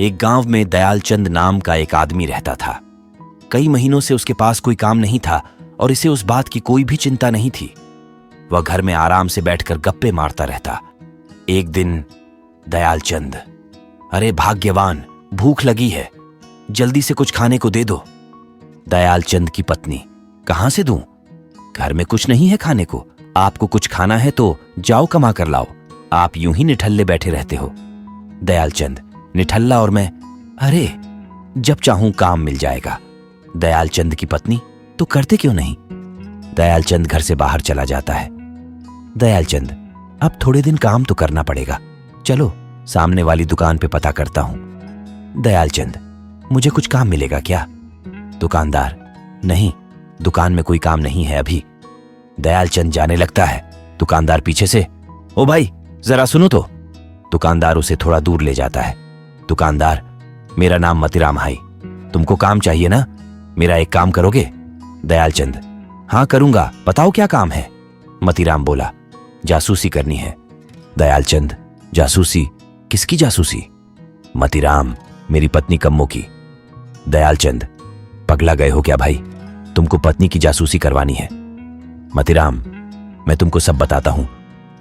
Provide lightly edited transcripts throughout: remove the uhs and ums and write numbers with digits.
एक गांव में दयालचंद नाम का एक आदमी रहता था। कई महीनों से उसके पास कोई काम नहीं था और इसे उस बात की कोई भी चिंता नहीं थी। वह घर में आराम से बैठकर गप्पे मारता रहता। एक दिन दयालचंद, अरे भाग्यवान, भूख लगी है, जल्दी से कुछ खाने को दे दो। दयालचंद की पत्नी, कहां से दूं? घर में कुछ नहीं है खाने को। आपको कुछ खाना है तो जाओ कमा कर लाओ, आप यूं ही निठल्ले बैठे रहते हो। दयालचंद, निठल्ला और मैं? अरे जब चाहूं काम मिल जाएगा। दयालचंद की पत्नी, तो करते क्यों नहीं? दयालचंद घर से बाहर चला जाता है। दयालचंद, अब थोड़े दिन काम तो करना पड़ेगा, चलो सामने वाली दुकान पे पता करता हूं। दयालचंद, मुझे कुछ काम मिलेगा क्या? दुकानदार, नहीं, दुकान में कोई काम नहीं है अभी। दयालचंद जाने लगता है। दुकानदार पीछे से, ओ भाई जरा सुनो तो। दुकानदार उसे थोड़ा दूर ले जाता है। दुकानदार, मेरा नाम मतीराम है, तुमको काम चाहिए ना? मेरा एक काम करोगे? दयालचंद, हाँ करूंगा, बताओ क्या काम है? मतीराम बोला, जासूसी करनी है। दयालचंद, जासूसी? किसकी जासूसी? मतीराम, मेरी पत्नी कम्मो की। दयालचंद, पगला गए हो क्या भाई, तुमको पत्नी की जासूसी करवानी है? मतीराम, मैं तुमको सब बताता हूं।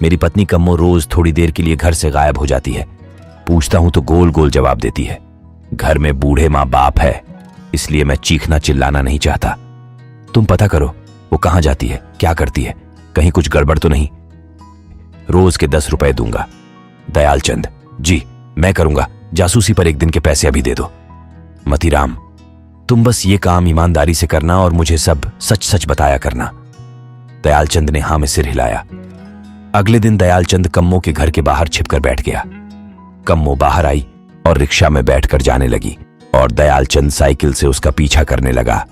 मेरी पत्नी कम्मो रोज थोड़ी देर के लिए घर से गायब हो जाती है। पूछता हूं तो गोल गोल जवाब देती है। घर में बूढ़े माँ बाप है, इसलिए मैं चीखना चिल्लाना नहीं चाहता। तुम पता करो वो कहां जाती है, क्या करती है, कहीं कुछ गड़बड़ तो नहीं। रोज के 10 रुपए दूंगा। दयालचंद, जी मैं करूंगा, जासूसी पर एक दिन के पैसे अभी दे दो। मतीराम, तुम बस ये काम ईमानदारी से करना और मुझे सब सच सच बताया करना। दयालचंद ने हाँ में सिर हिलाया। अगले दिन दयालचंद कम्मो के घर के बाहर छिपकर बैठ गया। कम्मो बाहर आई और रिक्शा में बैठकर जाने लगी और दयालचंद साइकिल से उसका पीछा करने लगा।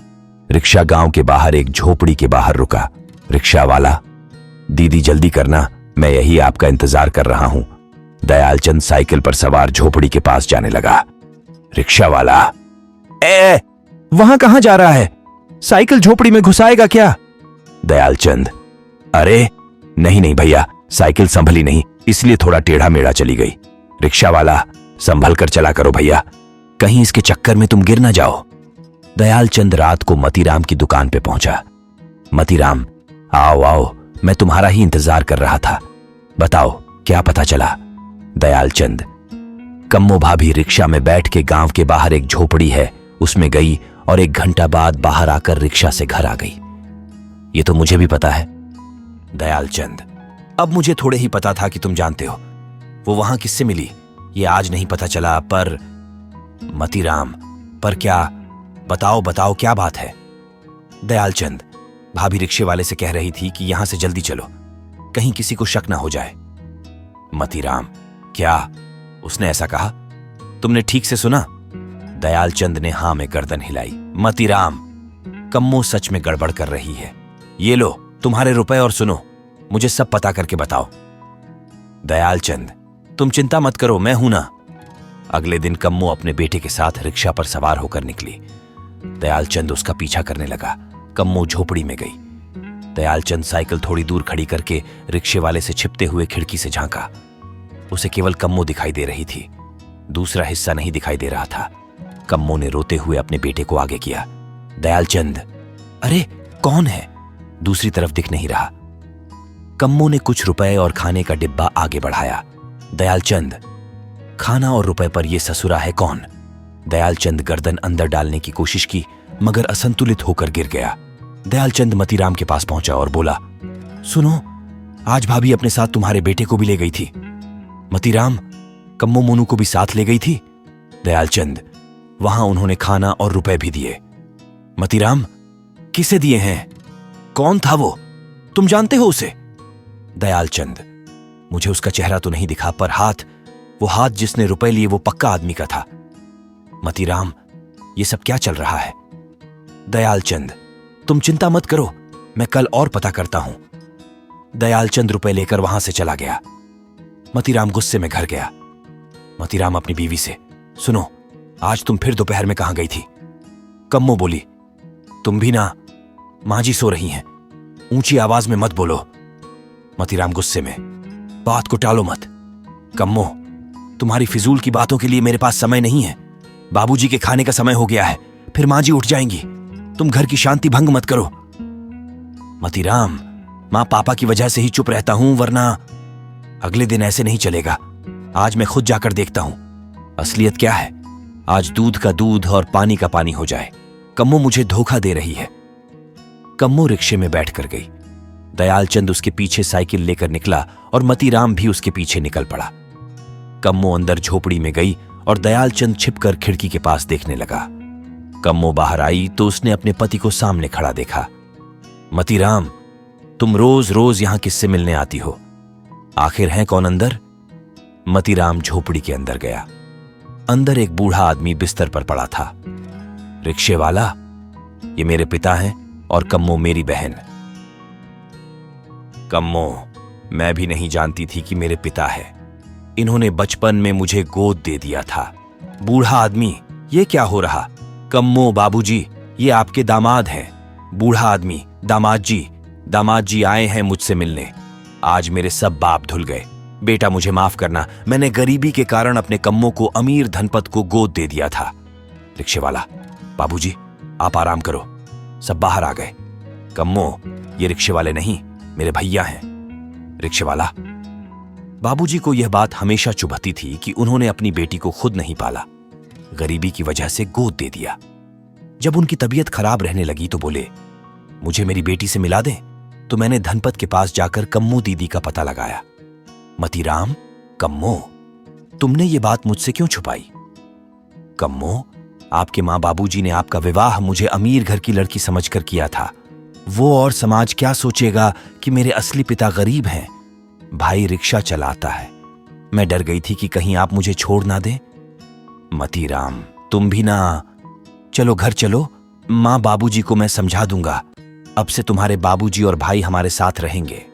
रिक्शा गांव के बाहर एक झोपड़ी के बाहर रुका। रिक्शा वाला, दीदी जल्दी करना, मैं यही आपका इंतजार कर रहा हूं। दयालचंद साइकिल पर सवार झोपड़ी के पास जाने लगा। रिक्शा वाला, ए वहां कहां जा रहा है, साइकिल झोपड़ी में घुसाएगा क्या? दयालचंद, अरे नहीं नहीं भैया, साइकिल संभली नहीं, इसलिए थोड़ा टेढ़ा मेढ़ा चली गई। रिक्शा वाला, संभल कर चला करो भैया, कहीं इसके चक्कर में तुम गिर ना जाओ। दयालचंद रात को मतीराम की दुकान पे पहुंचा। मतीराम, आओ आओ, मैं तुम्हारा ही इंतजार कर रहा था, बताओ क्या पता चला? दयालचंद, कम्मो भाभी रिक्शा में बैठ के गांव के बाहर एक झोपड़ी है उसमें गई और 1 घंटा बाद बाहर आकर रिक्शा से घर आ गई। ये तो मुझे भी पता है। दयालचंद, अब मुझे थोड़े ही पता था कि तुम जानते हो। वो वहां किससे मिली ये आज नहीं पता चला, पर मतीराम, पर क्या? बताओ बताओ क्या बात है? दयालचंद, भाभी रिक्शे वाले से कह रही थी कि यहां से जल्दी चलो, कहीं किसी को शक ना हो जाए। मतीराम, क्या उसने ऐसा कहा? तुमने ठीक से सुना? दयालचंद ने हां में गर्दन हिलाई। मतीराम, कम्मो सच में गड़बड़ कर रही है, ये लो तुम्हारे रुपए और सुनो, मुझे सब पता करके बताओ। दयालचंद, तुम चिंता मत करो, मैं हूं ना। अगले दिन कम्मो अपने बेटे के साथ रिक्शा पर सवार होकर निकली। दयालचंद उसका पीछा करने लगा। कम्मो झोपड़ी में गई। दयालचंद साइकिल थोड़ी दूर खड़ी करके रिक्शे वाले से छिपते हुए खिड़की से झांका। उसे केवल कम्मो दिखाई दे रही थी, दूसरा हिस्सा नहीं दिखाई दे रहा था। कम्मो ने रोते हुए अपने बेटे को आगे किया। दयालचंद, अरे कौन है? दूसरी तरफ दिख नहीं रहा। कम्मो ने कुछ रुपए और खाने का डिब्बा आगे बढ़ाया। दयालचंद, खाना और रुपए पर यह ससुरा है कौन? दयालचंद गर्दन अंदर डालने की कोशिश की मगर असंतुलित होकर गिर गया। दयालचंद मतीराम के पास पहुंचा और बोला, सुनो, आज भाभी अपने साथ तुम्हारे बेटे को भी ले गई थी। मतीराम, कम्मो मोनू को भी साथ ले गई थी? दयालचंद, वहां उन्होंने खाना और रुपए भी दिए। मतीराम, किसे दिए हैं? कौन था वो, तुम जानते हो उसे? दयालचंद, मुझे उसका चेहरा तो नहीं दिखा, पर वो हाथ जिसने रुपए लिए वो पक्का आदमी का था। मतीराम, ये सब क्या चल रहा है? दयालचंद, तुम चिंता मत करो, मैं कल और पता करता हूं। दयालचंद रुपए लेकर वहां से चला गया। मतीराम गुस्से में घर गया। मतीराम अपनी बीवी से, सुनो, आज तुम फिर दोपहर में कहां गई थी? कम्मो बोली, तुम भी ना, मां जी सो रही हैं, ऊंची आवाज में मत बोलो। मतीराम गुस्से में, बात को टालो मत। कम्मो, तुम्हारी फिजूल की बातों के लिए मेरे पास समय नहीं है। बाबूजी के खाने का समय हो गया है, फिर माँ जी उठ जाएंगी। तुम घर की शांति भंग मत करो। मतीराम, माँ पापा की वजह से ही चुप रहता हूं, वरना अगले दिन ऐसे नहीं चलेगा। आज मैं खुद जाकर देखता हूं असलियत क्या है। आज दूध का दूध और पानी का पानी हो जाए। कम्मो मुझे धोखा दे रही है। कम्मो रिक्शे में बैठकर गई। दयालचंद उसके पीछे साइकिल लेकर निकला और मतीराम भी उसके पीछे निकल पड़ा। कम्मो अंदर झोपड़ी में गई और दयालचंद छिपकर खिड़की के पास देखने लगा। कम्मो बाहर आई तो उसने अपने पति को सामने खड़ा देखा। मतीराम, तुम रोज रोज यहां किससे मिलने आती हो? आखिर है कौन अंदर? मतीराम झोपड़ी के अंदर गया। अंदर एक बूढ़ा आदमी बिस्तर पर पड़ा था। रिक्शे वाला, ये मेरे पिता हैं और कम्मो मेरी बहन। कम्मो, मैं भी नहीं जानती थी कि मेरे पिता है। इन्होंने बचपन में मुझे गोद दे दिया था। बूढ़ा आदमी, ये क्या हो रहा? कम्मो बाबूजी, ये आपके दामाद हैं। बूढ़ा आदमी, दामाद जी आए हैं मुझसे मिलने। आज मेरे सब बाप धुल गए। बेटा मुझे माफ करना, मैंने गरीबी के कारण अपने कम्मो को अमीर धनपत को गोद दे दिया था। रिक्शे वाला, बाबूजी आप आराम करो, सब बाहर आ गए। कम्मो, ये रिक्शे वाले नहीं, मेरे भैया हैं। रिक्शे वाला, बाबूजी को यह बात हमेशा चुभती थी कि उन्होंने अपनी बेटी को खुद नहीं पाला, गरीबी की वजह से गोद दे दिया। जब उनकी तबीयत खराब रहने लगी तो बोले, मुझे मेरी बेटी से मिला दें। तो मैंने धनपत के पास जाकर कम्मो दीदी का पता लगाया। मतीराम, कम्मो, तुमने ये बात मुझसे क्यों छुपाई? कम्मो, आपके माँ बाबूजी ने आपका विवाह मुझे अमीर घर की लड़की समझकर किया था। वो और समाज क्या सोचेगा कि मेरे असली पिता गरीब हैं। भाई रिक्शा चलाता है। मैं डर गई थी कि कहीं आप मुझे छोड़ ना दें। मतीराम, तुम भी ना। चलो घर चलो, माँ बाबूजी को मैं समझा दूंगा। अब से तुम्हारे बाबूजी और भाई हमारे साथ रहेंगे।